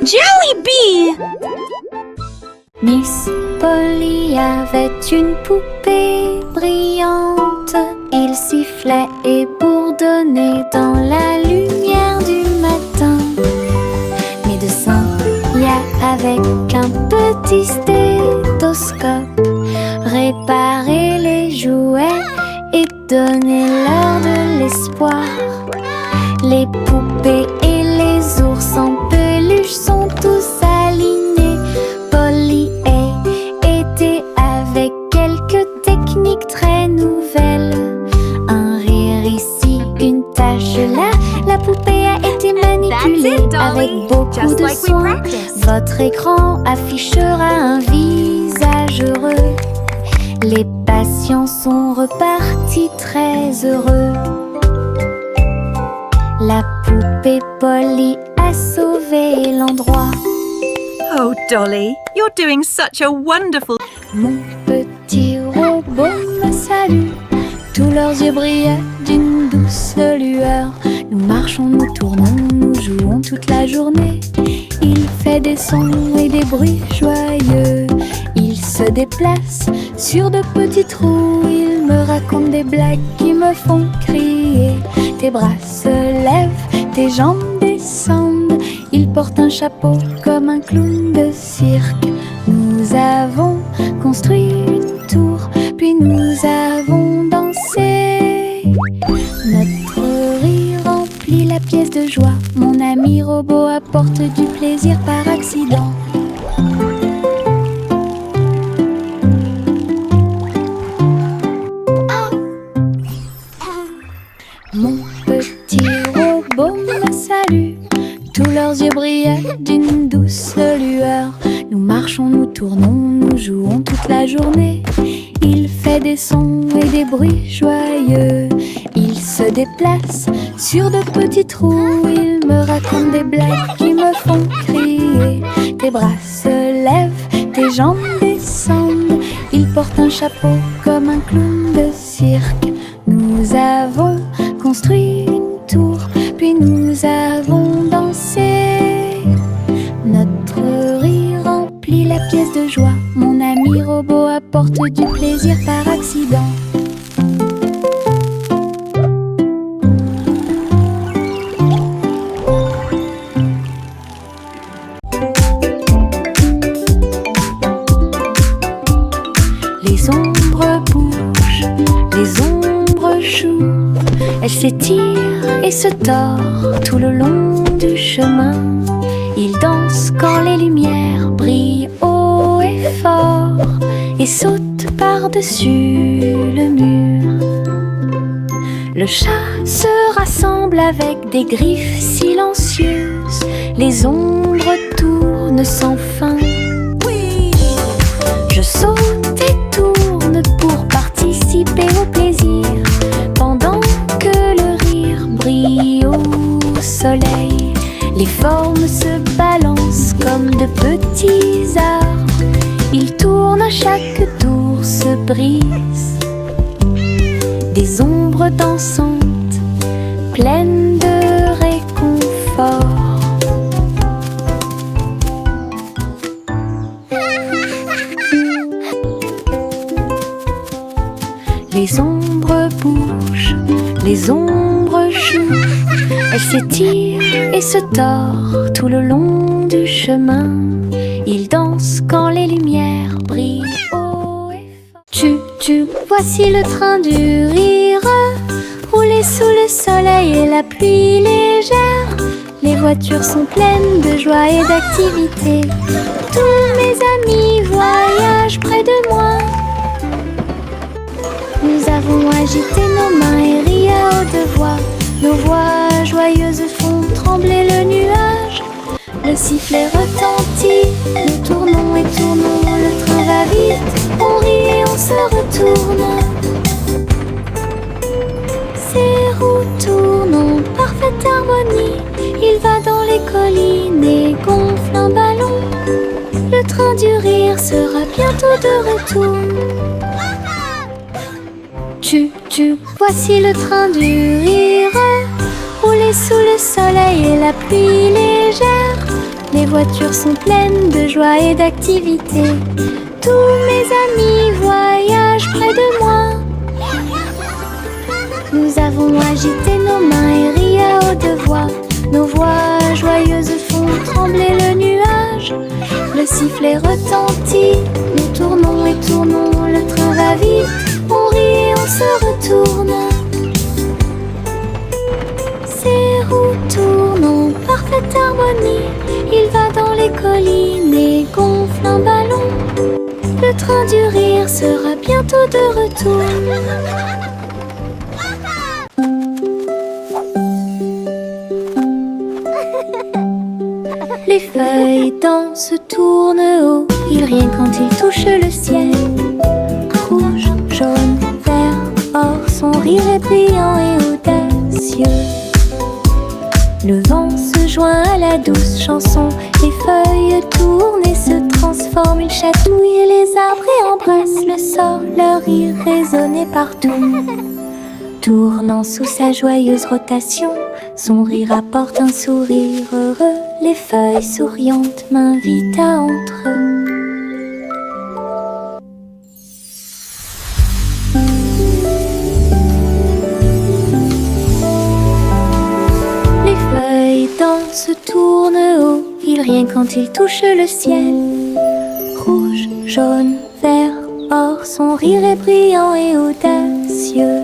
Jollibee! Miss Polly avait une poupée brillante. Il sifflait et bourdonnait dans la lumière du matin. Médecin, avec un petit stéthoscope, réparer les jouets et donner leur de l'espoir. Les poupées et les ours en peluche sont tous alignés. Polly était avec quelques techniques très nouvelles. Un rire ici, une tache là. La poupée a été manipulée avec beaucoup de soin. Votre écran affichera un visage heureux. Les patients sont repartis très heureux. La poupée Polly a sauvé l'endroit. Oh, Dolly, you're doing such a wonderful... Mon petit robot me salue. Tous leurs yeux brillaient d'une douce lueur. Nous marchons, nous tournons, nous jouons toute la journée. Il fait des sons et des bruits joyeux. Il se déplace sur de petits trous. Il me raconte des blagues qui me font crier. Tes bras se lèvent, tes jambes descendent. Il porte un chapeau comme un clown de cirque. Nous avons construit une tour, puis nous avons dansé. Notre rire remplit la pièce de joie. Mon ami robot apporte du plaisir par accident. Mon petit robot me salue. Tous leurs yeux brillaient d'une douce lueur. Nous marchons, nous tournons, nous jouons toute la journée. Il fait des sons et des bruits joyeux. Il se déplace sur de petits trous. Il me raconte des blagues qui me font crier. Tes bras se lèvent, tes jambes descendent. Il porte un chapeau comme un clown de cirque. Nous avons construit une tour, puis nous avons dansé. Notre rire remplit la pièce de joie. Mon ami robot apporte du plaisir par accident. Les ombres bougent, les ombres jouent. Elles s'étirent et se tordent tout le long du chemin. Ils dansent quand les lumières brillent haut et fort et sautent par-dessus le mur. Le chat se rassemble avec des griffes silencieuses. Les ombres tournent sans fin. Je saute et tourne pour participer au plaisir, pendant que le rire brille au soleil. Les formes se balancent comme de petits arbres. Ils tournent à chaque tour, se brisent. Des ombres dansantes, pleines de réconfort. Les ombres bougent, les ombres jouent. Elles s'étirent et se tordent tout le long du chemin. Ils dansent quand les lumières brillent haut et fort. Voici le train du rire, rouler sous le soleil et la pluie légère. Les voitures sont pleines de joie et d'activité. Tous mes amis voyagent près de moi. Nous avons agité nos mains et ri à haute voix. Nos voix joyeuses font trembler le nuage. Le sifflet retentit, nous tournons et tournons. Le train va vite, on rit et on se retourne. Ces roues tournent en parfaite harmonie. Il va dans les collines et gonfle un ballon. Le train du rire sera bientôt de retour. Voici le train du rire, rouler sous le soleil et la pluie légère. Les voitures sont pleines de joie et d'activité. Tous mes amis voyagent près de moi. Nous avons agité nos mains et ri à haute voix. Nos voix joyeuses font trembler le nuage. Le sifflet retentit, nous tournons et tournons. Le train va vite, on rit et on se retourne. Ces roues tournent en parfaite harmonie. Il va dans les collines et gonfle un ballon. Le train du rire sera bientôt de retour. Les feuilles dansent, tournent haut. Ils rient quand ils touchent le ciel. Rouge, jaune, vert, or, son rire est brillant et audacieux. Le vent se joint à la douce chanson. Les feuilles tournent et se transforment. Ils chatouillent les arbres et embrassent le sol. Leur rire résonnait partout. Tournant sous sa joyeuse rotation, son rire apporte un sourire heureux. Les feuilles souriantes m'invitent à entrer. Les feuilles dansent, tournent haut. Ils rient quand ils touchent le ciel. Rouge, jaune, vert, or, son rire est brillant et audacieux.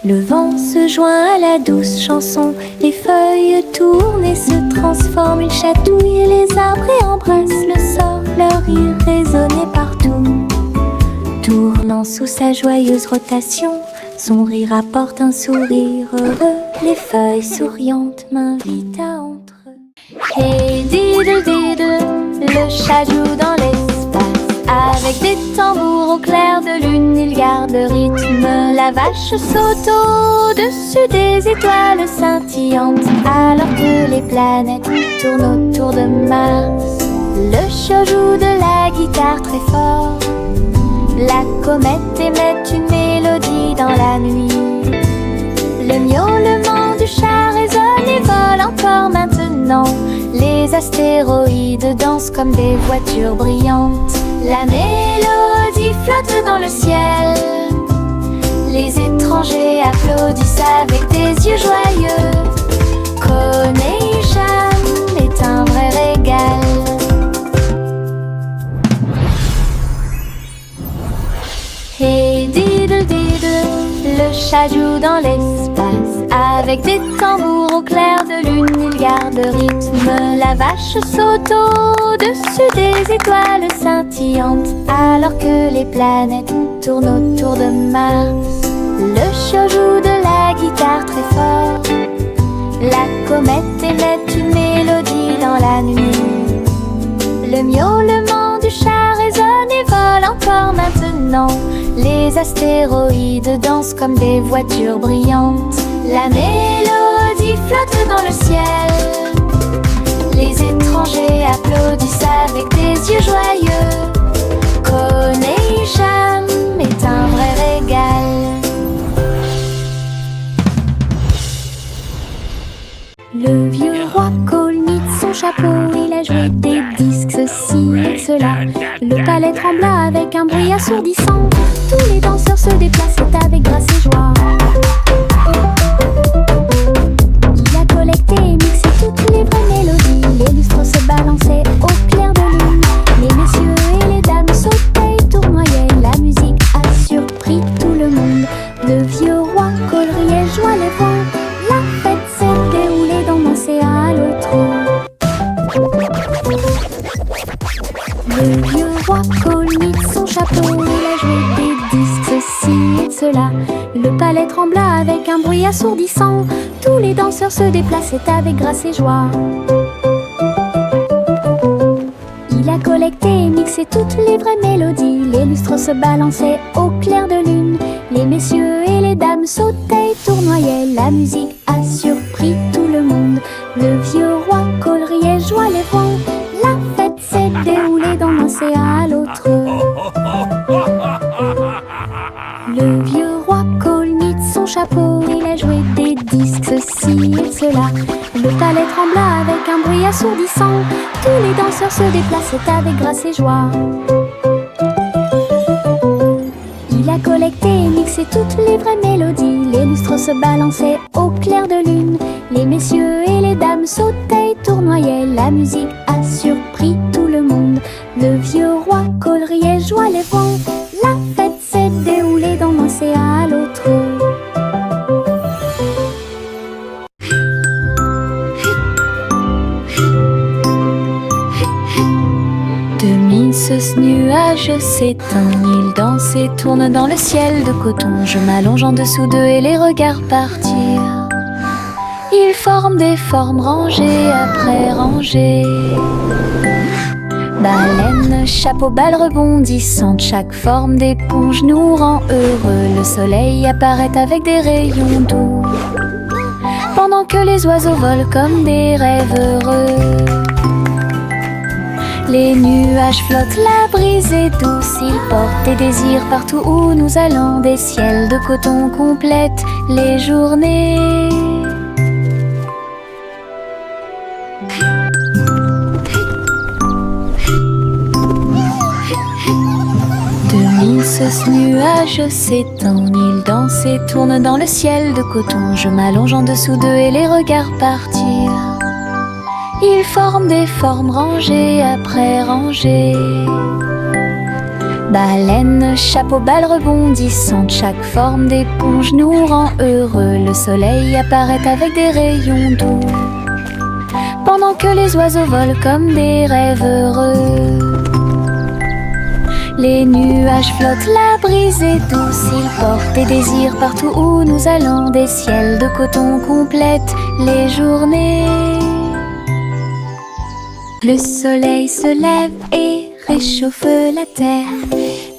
Le vent se joint à la douce chanson. Les feuilles tournent et se transforment. Ils chatouillent les arbres et embrassent le sol. Leur rire résonnait partout. Tournant sous sa joyeuse rotation, son rire apporte un sourire heureux. Les feuilles souriantes m'invitent à entrer. Hey diddle diddle, le chat joue dans l'espace. Avec des tambours au clair de lune, il garde rythme. La vache saute au-dessus des étoiles scintillantes, alors que les planètes tournent autour de Mars. Le chat joue de la guitare très fort. La comète émet une mélodie dans la nuit. Le miaulement du chat résonne et vole encore maintenant. Les astéroïdes dansent comme des voitures brillantes. La mélodie flotte dans le ciel. Les étrangers applaudissent avec des yeux joyeux. Connection est un vrai régal. Hey diddle diddle, le chat joue dans l'espace. Avec des tambours au clair de lune, il garde rythme. La vache saute au-dessus des étoiles scintillantes, alors que les planètes tournent autour de Mars. Le chat joue de la guitare très fort. La comète émet une mélodie dans la nuit. Le miaulement du chat résonne et vole encore maintenant. Les astéroïdes dansent comme des voitures brillantes. La mélodie flotte dans le ciel. Les étrangers applaudissent avec des yeux joyeux. Connection est un vrai régal. Le vieux roi Cole mit son chapeau. Il a joué des disques, ceci et cela. Le palais trembla avec un bruit assourdissant. Tous les danseurs se déplaçaient avec grâce et joie. Il a collecté et mixé toutes les vraies mélodies. Les lustres se balançaient au clair de lune. Les messieurs et les dames sautaient et tournoyaient. La musique a surpris tout le monde. Le vieux roi Cole riait, joie les voix. La fête s'est déroulée dans l'océan à l'autre. Le vieux roi Cole mit son chapeau. Il a joué des disques, ceci et cela. Le palais trembla avec un bruit assourdissant. Tous les danseurs se déplaçaient avec grâce et joie. Il a collecté et mixé toutes les vraies mélodies. Les lustres se balançaient au clair de lune. Les messieurs et les dames sautaient et tournoyaient. La musique a surpris tout le monde. Le vieux roi Cole riait, joie les voix. La fête s'est déroulée d'un océan à l'autre. Le vieux roi Cole mit son chapeau. Il a joué des disques, ceci et cela. Le palais trembla avec un bruit bruit assourdissant. Tous les danseurs se déplacent avec grâce et joie. Il a collecté et mixé toutes les vraies mélodies. Les lustres se balançaient au clair de lune. Les messieurs et les dames sautaient et tournoyaient. La musique a surpris tout le monde. Le vieux roi coleriait, joie les vents. La fête s'est déroulée d'un océan à l'autre. Ce nuage s'éteint, il danse et tourne dans le ciel de coton. Je m'allonge en dessous d'eux et les regarde partir. Ils forment des formes rangées après rangées. Baleines, chapeau, balles rebondissantes, chaque forme d'éponge nous rend heureux. Le soleil apparaît avec des rayons doux, pendant que les oiseaux volent comme des rêves heureux. Les nuages flottent, la brise est douce, ils portent des désirs partout où nous allons. Des ciels de coton complètent les journées. Ce nuage s'étend, il danse et tourne dans le ciel de coton. Je m'allonge en dessous d'eux et les regarde partir. Ils forment des formes rangées après rangées. Baleines, chapeau, balles rebondissantes, chaque forme d'éponge nous rend heureux. Le soleil apparaît avec des rayons doux, pendant que les oiseaux volent comme des rêves heureux. Les nuages flottent, la brise est douce, ils portent des désirs partout où nous allons. Des ciels de coton complètent les journées. Le soleil se lève et réchauffe la terre.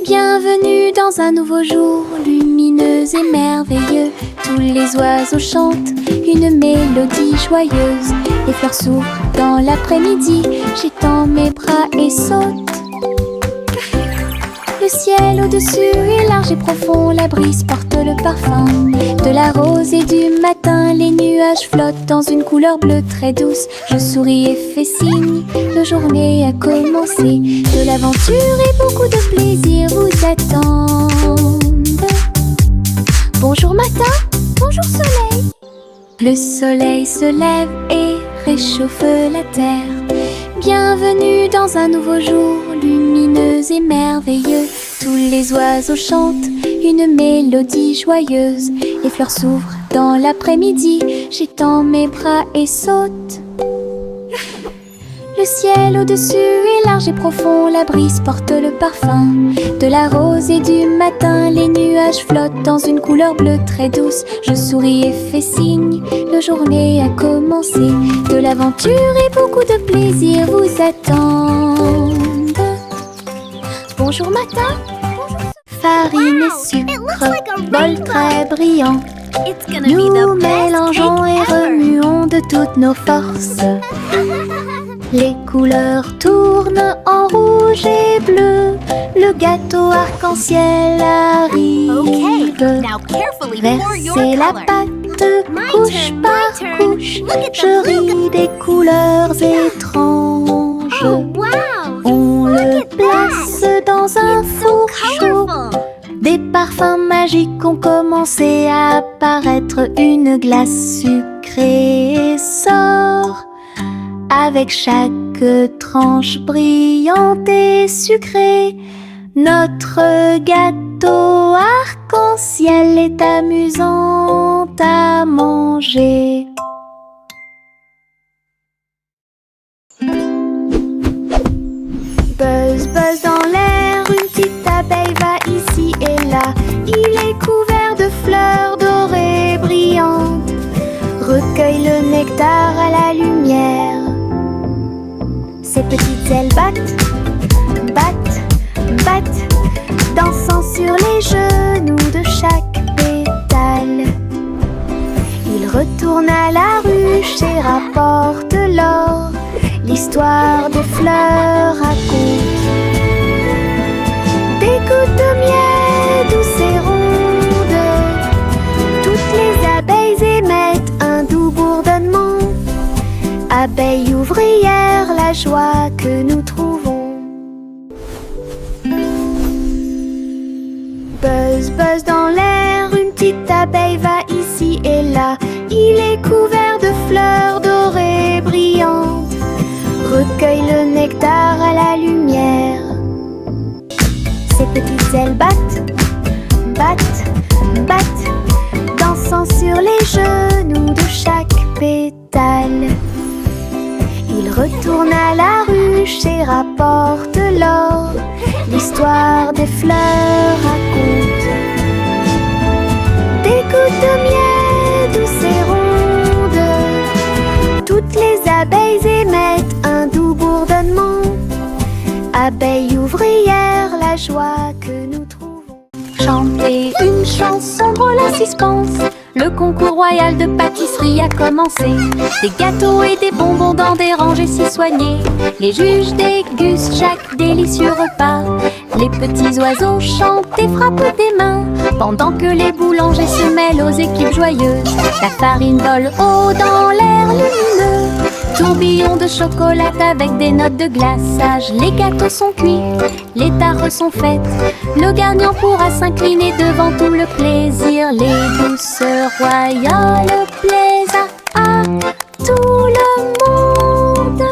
Bienvenue dans un nouveau jour, lumineux et merveilleux. Tous les oiseaux chantent une mélodie joyeuse. Les fleurs s'ouvrent dans l'après-midi, j'étends mes bras et saute. Le ciel au-dessus est large et profond, la brise porte le parfum de la rose et du matin. Les nuages flottent dans une couleur bleue très douce. Je souris et fais signe, la journée a commencé. De l'aventure et beaucoup de plaisir vous attendent. Bonjour matin, bonjour soleil. Le soleil se lève et réchauffe la terre. Bienvenue dans un nouveau jour, lumineux et merveilleux. Tous les oiseaux chantent une mélodie joyeuse. Les fleurs s'ouvrent dans l'après-midi, j'étends mes bras et saute. Le ciel au-dessus est large et profond, la brise porte le parfum de la rose et du matin. Les nuages flottent dans une couleur bleue très douce. Je souris et fais signe, la journée a commencé. De l'aventure et beaucoup de plaisir vous attendent. Bonjour matin, farine et sucre, bol très brillant. Nous mélangeons et remuons de toutes nos forces. Les couleurs tournent en rouge et bleu. Le gâteau arc-en-ciel arrive. Versez la pâte couche par couche. Je ris des couleurs étranges. On le place dans un four chaud. Des parfums magiques ont commencé à apparaître. Une glace sucrée sort avec chaque tranche brillante et sucrée. Notre gâteau arc-en-ciel est amusant à manger. Buzz, buzz dans l'air, une petite abeille va ici et là. Il est couvert de fleurs dorées brillantes. Recueille le nectar à la lumière. Ses petites ailes battent, battent, battent, dansant sur les genoux de chaque pétale. Il retourne à la ruche et rapporte l'or. L'histoire des fleurs raconte des gouttes de miel douces et rondes. Toutes les abeilles émettent un doux bourdonnement. Abeille ouvrière, la joie que nous trouvons. Buzz, buzz dans l'air, une petite abeille va ici et là. Il est couvert de fleurs dorées brillantes. Recueille le nectar à la lumière. Ses petites ailes battent, battent, battent, dansant sur les genoux de chaque pétale. Il retourne à la ruche et rapporte l'or. L'histoire des fleurs raconte des gouttes de miel douces et rondes. Toutes les abeilles émettent un doux bourdonnement. Abeille ouvrière, la joie que nous trouvons. Chanter une chanson drôle à suspense. Le concours royal de pâtisserie a commencé. Des gâteaux et des bonbons dans des rangées si soignées. Les juges dégustent chaque délicieux repas. Les petits oiseaux chantent et frappent des mains, pendant que les boulangers se mêlent aux équipes joyeuses. La farine vole haut dans l'air lumineux. Tourbillon de chocolat avec des notes de glaçage. Les gâteaux sont cuits, les tares sont faites. Le gagnant pourra s'incliner devant tout le plaisir. Les douceurs royales plaisent à tout le monde.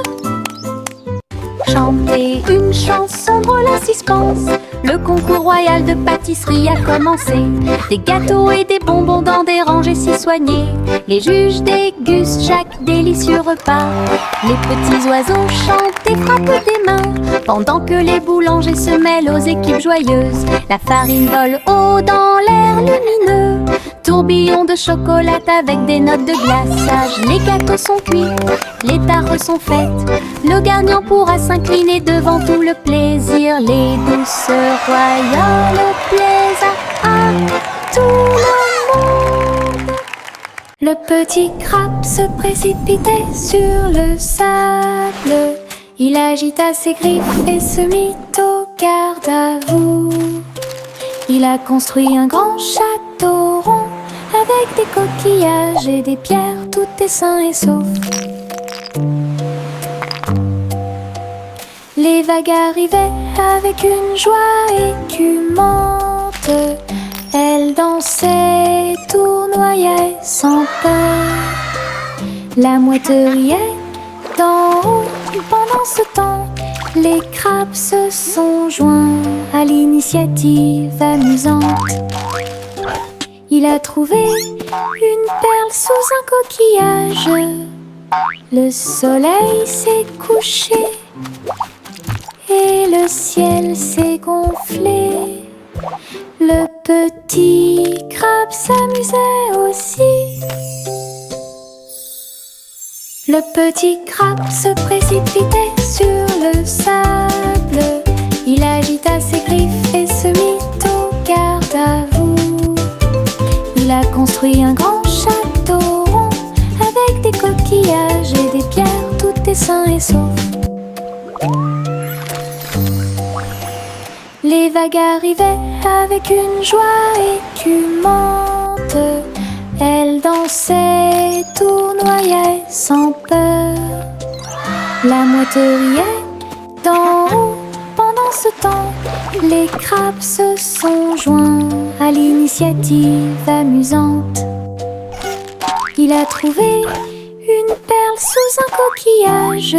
Chanter une chanson drôle à suspense. Le concours royal de pâtisserie a commencé. Des gâteaux et des bonbons dans des rangées si soignées. Les juges dégustent chaque délicieux repas. Les petits oiseaux chantent et frappent des mains, pendant que les boulangers se mêlent aux équipes joyeuses. La farine vole haut dans l'air lumineux. Tourbillon de chocolat avec des notes de glaçage. Les gâteaux sont cuits, les tares sont faites. Le gagnant pourra s'incliner devant tout le plaisir. Les douceurs royales plaisent à tout le monde. Le petit crabe se précipitait sur le sable. Il agita ses griffes et se mit au garde à vous. Il a construit un grand château rond avec des coquillages et des pierres, tout est sain et sauf. Les vagues arrivaient avec une joie écumante. Elles dansaient, tournoyaient sans peur. La mouette riait d'en haut. Pendant ce temps, les crabes se sont joints à l'initiative amusante. Il a trouvé une perle sous un coquillage. Le soleil s'est couché et le ciel s'est gonflé. Le petit crabe s'amusait aussi. Le petit crabe se précipitait sur le sable. Il agita ses griffes et se mit au garde à vous. Il a construit un grand château rond avec des coquillages et des pierres, tout est sain et sauf. Les vagues arrivaient avec une joie écumante. Elles dansaient, tournoyaient sans peur. La mouette riait d'en haut. Pendant ce temps, les crabes se sont joints à l'initiative amusante. Il a trouvé une perle sous un coquillage.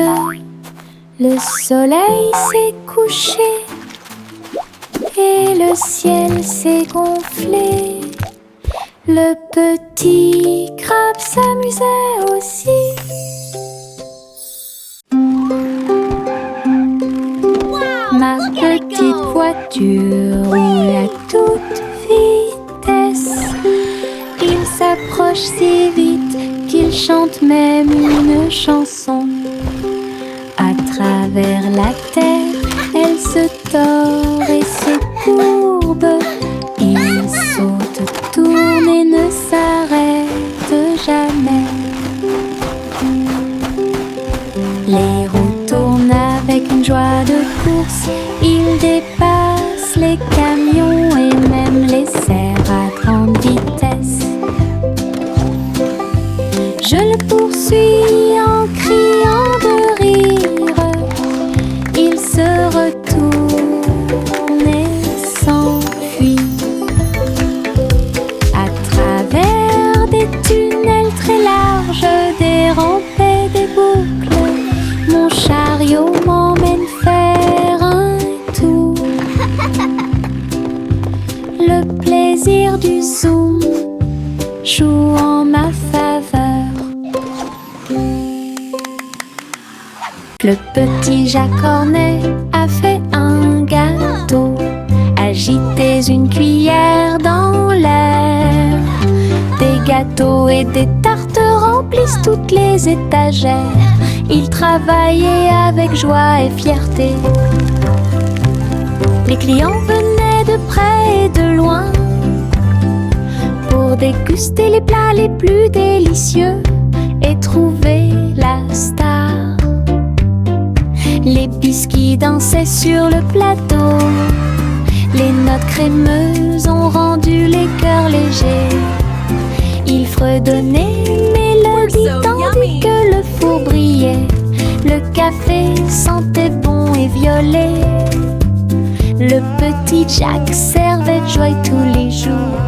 Le soleil s'est couché et le ciel s'est gonflé. Le petit crabe s'amusait aussi. Ma petite voiture roule à toute vitesse. Il s'approche si vite qu'il chante même une chanson. À travers la terre, elle se tord et se courbe. Il saute, tourne et ne s'arrête jamais. Les roues tournent avec une joie de course. Il dépasse les camions et même les serre à grande vitesse. Je le poursuis en criant. Le petit Jacques Cornet a fait un gâteau. Agitez une cuillère dans l'air. Des gâteaux et des tartes remplissent toutes les étagères. Il travaillait avec joie et fierté. Les clients venaient de près et de loin pour déguster les plats les plus délicieux et trouver la star. Les biscuits dansaient sur le plateau. Les notes crémeuses ont rendu les cœurs légers. Ils fredonnaient une mélodie tandis que le four brillait. Le café sentait bon et violet. Le petit Jacques servait de joie tous les jours.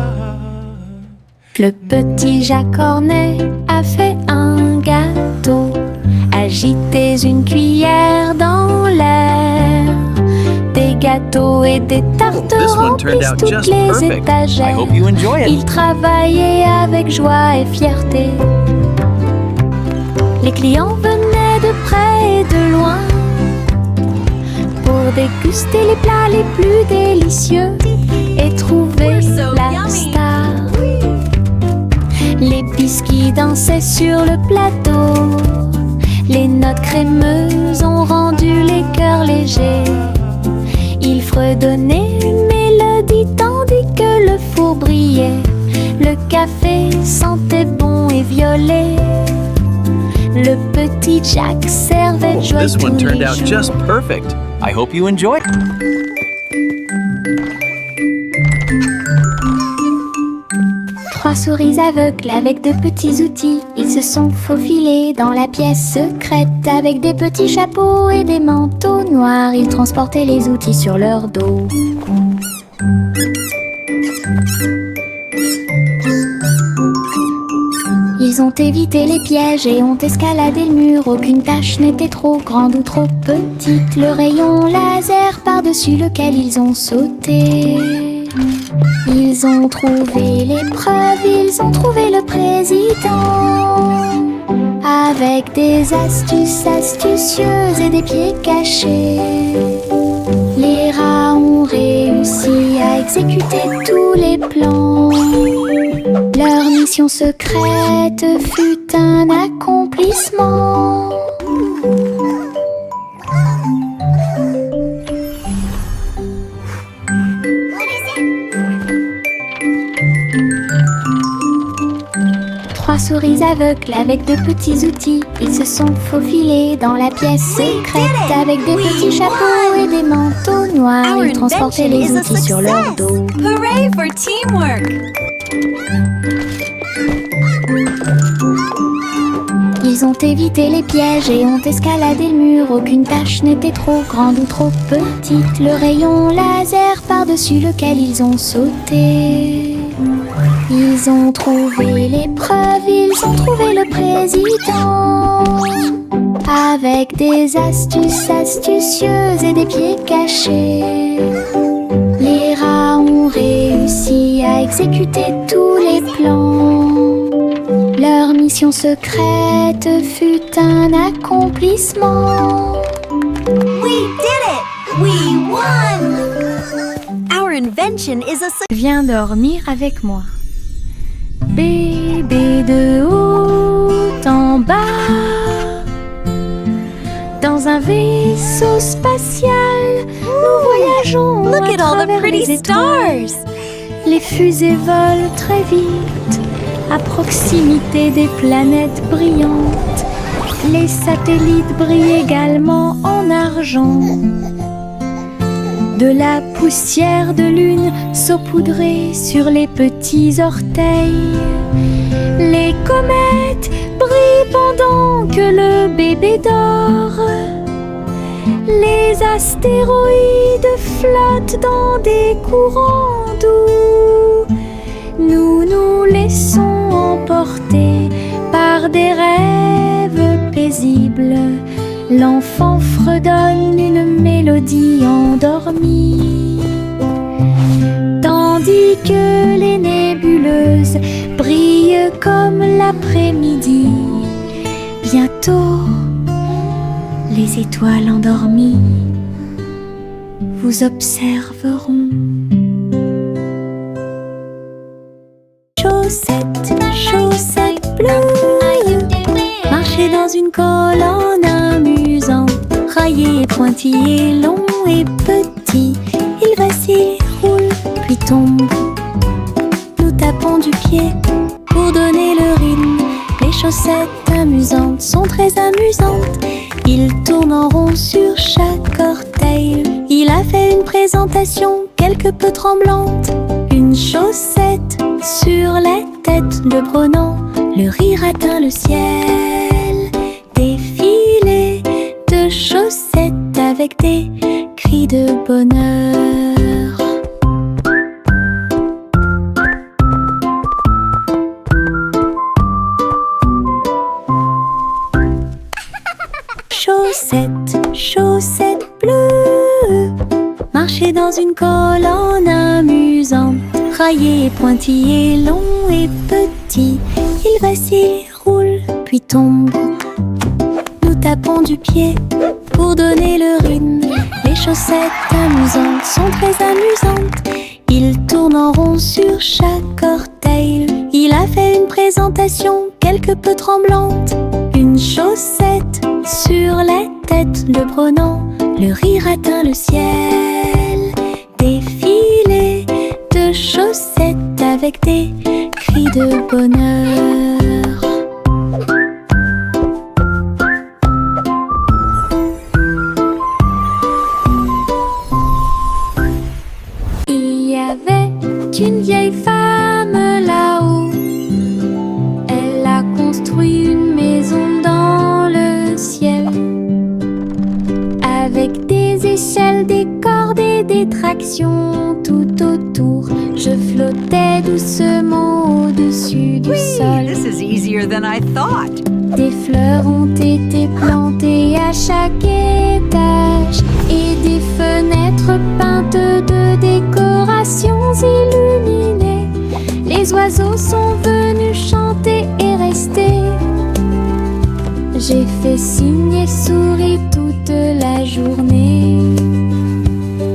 Le petit Jacques Cornet a fait un gâteau. Agitez une cuillère dans l'air. Des gâteaux et des tartes remplissent toutes les étagères. Il travaillait avec joie et fierté. Les clients venaient de près et de loin pour déguster les plats les plus délicieux et trouver la star. Les biscuits dansaient sur le plateau. Les notes crémeuses ont rendu les cœurs légers. Il fredonnait une mélodie tandis que le four brillait. Le café sentait bon et violet. Le petit Jacques servait de joie tous les jours. Just perfect. I hope you enjoy. Trois souris aveugles avec de petits outils. Ils se sont faufilés dans la pièce secrète. Avec des petits chapeaux et des manteaux noirs, ils transportaient les outils sur leur dos. Ils ont évité les pièges et ont escaladé le mur. Aucune tâche n'était trop grande ou trop petite. Le rayon laser par-dessus lequel ils ont sauté. Ils ont trouvé les preuves, ils ont trouvé le président. Avec des astuces astucieuses et des pieds cachés, les rats ont réussi à exécuter tous les plans. Leur mission secrète fut un accomplissement. Trois souris aveugles avec de petits outils. Ils se sont faufilés dans la pièce secrète. Avec des petits chapeaux et des manteaux noirs, ils transportaient les outils sur leur dos. Hooray for teamwork! Ils ont évité les pièges et ont escaladé le mur. Aucune tâche n'était trop grande ou trop petite. Le rayon laser par-dessus lequel ils ont sauté. Ils ont trouvé les preuves, ils ont trouvé le président. Avec des astuces astucieuses et des pieds cachés, les rats ont réussi à exécuter tous les plans. Leur mission secrète fut un accomplissement. We did it! We won! Our invention is a success. Viens dormir avec moi. Bébé de haut en bas, dans un vaisseau spatial, nous voyageons Look à at all the travers pretty les étoiles. stars! Les fusées volent très vite, à proximité des planètes brillantes. Les satellites brillent également en argent. De la poussière de lune saupoudrée sur les petits orteils. Les comètes brillent pendant que le bébé dort. Les astéroïdes flottent dans des courants doux. Nous nous laissons emporter par des rêves paisibles. L'enfant fredonne une mélodie endormie, tandis que les nébuleuses brillent comme l'après-midi. Bientôt, Les étoiles endormies vous observeront. Chaussettes, chaussettes bleues, marcher dans une colonne amusante. Raillé, pointillé, long et petit, il vacille, roule, puis tombe. Nous tapons du pied pour donner le rythme. Les chaussettes amusantes sont très amusantes. Il tourne en rond sur chaque orteil. Il a fait une présentation quelque peu tremblante. Une chaussette sur la tête le prenant. Le rire atteint le ciel. Défilé de chaussettes avec des cris de bonheur. Chaussettes, chaussettes bleues, marcher dans une colonne amusante. Raillé, pointillé, long et petit, il vacille, roule, puis tombe. Nous tapons du pied pour donner le rythme. Les chaussettes amusantes sont très amusantes. Il tourne en rond sur chaque orteil. Il a fait une présentation quelque peu tremblante. Une chaussette sur la tête le prenant. Le rire atteint le ciel. Défilé de chaussettes avec des cris de bonheur. Il y avait une vieille femme là-haut. Elle a construit une maison dans le ciel, avec des échelles, des cordes et des tractions tout autour. Je flottais doucement au-dessus du sol. This is easier than I thought. Des fleurs ont été plantées à chaque étage et des fenêtres peintes de décorations illuminées. Les oiseaux sont venus chanter et rester. J'ai fait signe et souri toute la journée.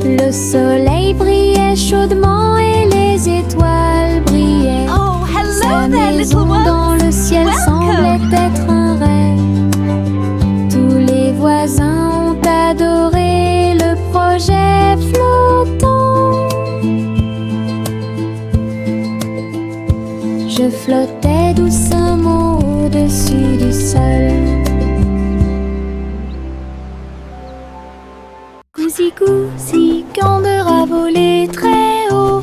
Le soleil brillait chaudement et les étoiles brillaient. Oh, Sa hello there, maison little one. dans le ciel semblait être un rêve. Tous les voisins ont adoré le projet flottant. Je flottais doucement au-dessus du sol. Gousi, Gander a volé très haut.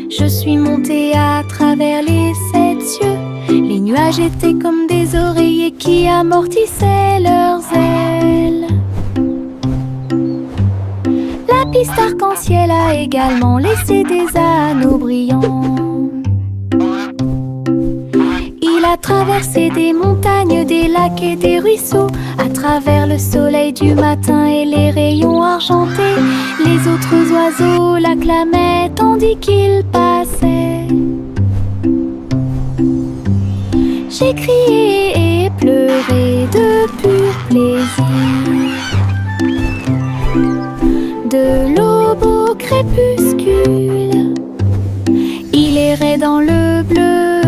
Je suis montée à travers les 7 cieux. Les nuages étaient comme des oreillers qui amortissaient leurs ailes. La piste arc-en-ciel a également laissé des anneaux brillants. Il a traversé des montagnes, des lacs et des ruisseaux. À travers le soleil du matin et les rayons argentés, les autres oiseaux l'acclamaient tandis qu'il passait. J'ai crié et pleuré de pur plaisir. De l'aube au crépuscule, il errait dans le bleu.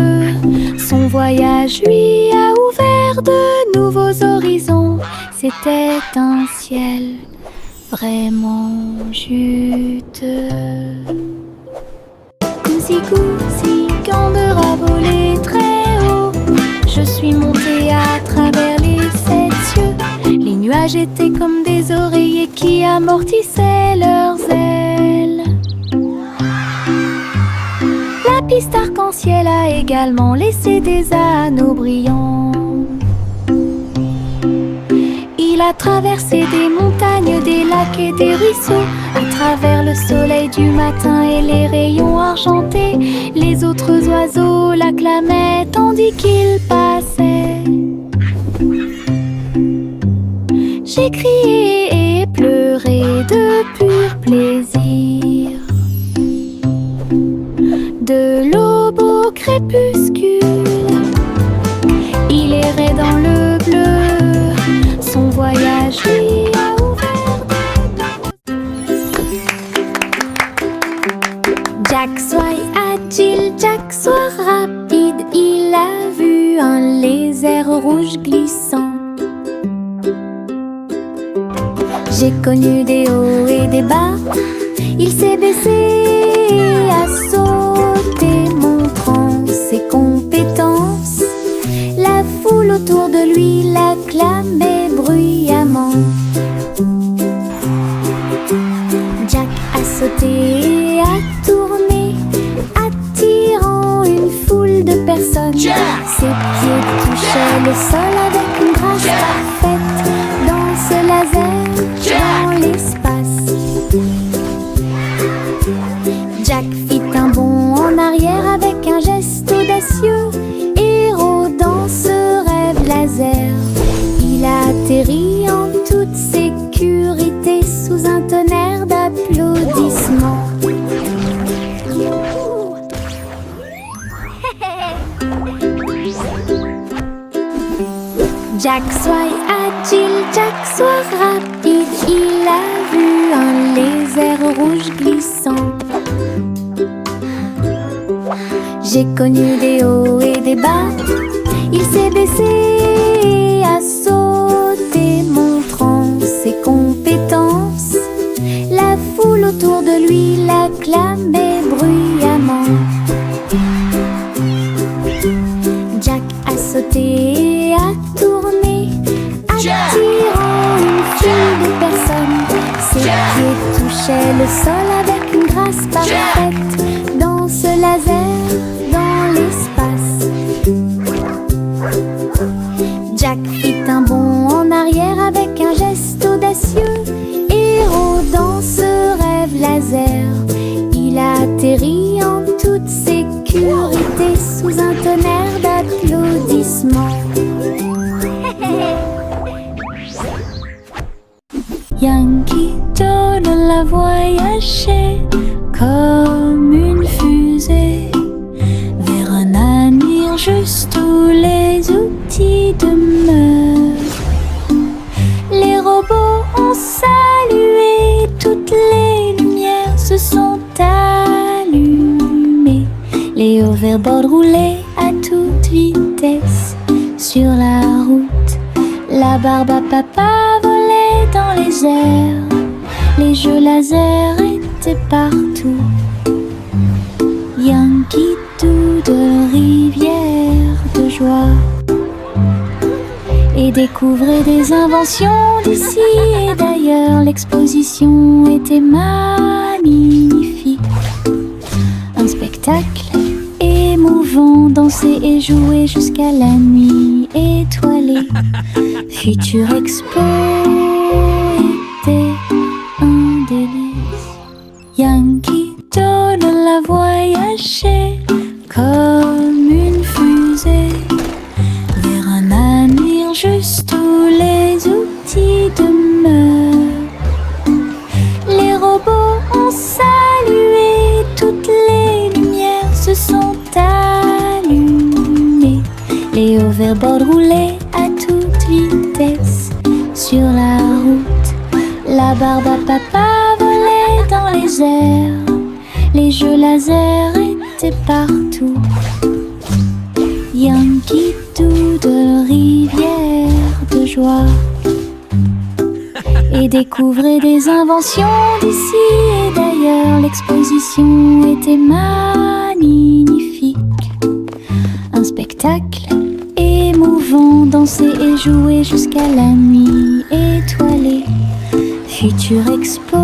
Son voyage lui a ouvert de nouveaux horizons. C'était un ciel vraiment juteux. Gousi, Gander a volé très haut. Je suis montée à travers les 7 cieux. Les nuages étaient comme des oreillers qui amortissaient leurs ailes. La piste arc-en-ciel a également laissé des anneaux brillants. Il a traversé des montagnes, des lacs et des ruisseaux. À travers le soleil du matin et les rayons argentés, les autres oiseaux l'acclamaient tandis qu'il passait. J'ai crié et pleuré de pur plaisir. De l'aube au crépuscule, il errait dans le bleu. Son voyage lui rouges glissants. J'ai connu des hauts et des bas. Il s'est baissé, a sauté, montrant ses compétences. La foule autour de lui l'acclamait bruyamment. Jack a sauté et a tourné, attirant une foule de personnes. Ses pieds touchaient le sol avec une grâce parfaite. Danse laser dans l'espace. Jack fit un bond en arrière avec un geste audacieux. Héros dans ce rêve laser, il a atterri en toute sécurité sous un tonnerre d'applaudissements. Jack soit agile, Jack soit rapide, il a vu un lézard rouge glissant. J'ai connu des hauts et des bas. Il s'est baissé, a sauté, montrant ses compétences. La foule autour de lui l'acclamait bruyamment. Jack a sauté et a tourné, attirant une foule de personnes. Ses pieds touchaient le sol avec une grâce parfaite. Danse laser dans l'espace. Jack fit un bond en arrière avec un geste audacieux. Héros dans ce rêve laser, il a atterri en toute sécurité sous un tonnerre d'applaudissements. Yankee Doodle a voyagé comme une fusée vers un avenir juste où les outils demeurent. Les robots ont salué, toutes les lumières se sont allumées. Les hoverboards roulaient à toute vitesse sur la route. La barbe à papa volait dans les airs. Les jeux laser étaient partout. Yankee Doodle, rivière de joie, et découvrait des inventions d'ici et d'ailleurs. L'exposition était magnifique. Un spectacle émouvant, danser et jouer jusqu'à la nuit étoilée. Future Expo était un délice. Yankee Doodle a voyagé comme une fusée vers un avenir juste où les outils demeurent. Les robots ont salué, toutes les lumières se sont allumées. Les hoverboards roulaient à toute vitesse sur la route. La barbe à papa volait dans les airs. Les jeux laser étaient partout. Yankee Doodle, rivière de joie, et découvrait des inventions d'ici et d'ailleurs. L'exposition était magnifique. Un spectacle émouvant, danser et jouer jusqu'à la nuit étoilée. Future Expo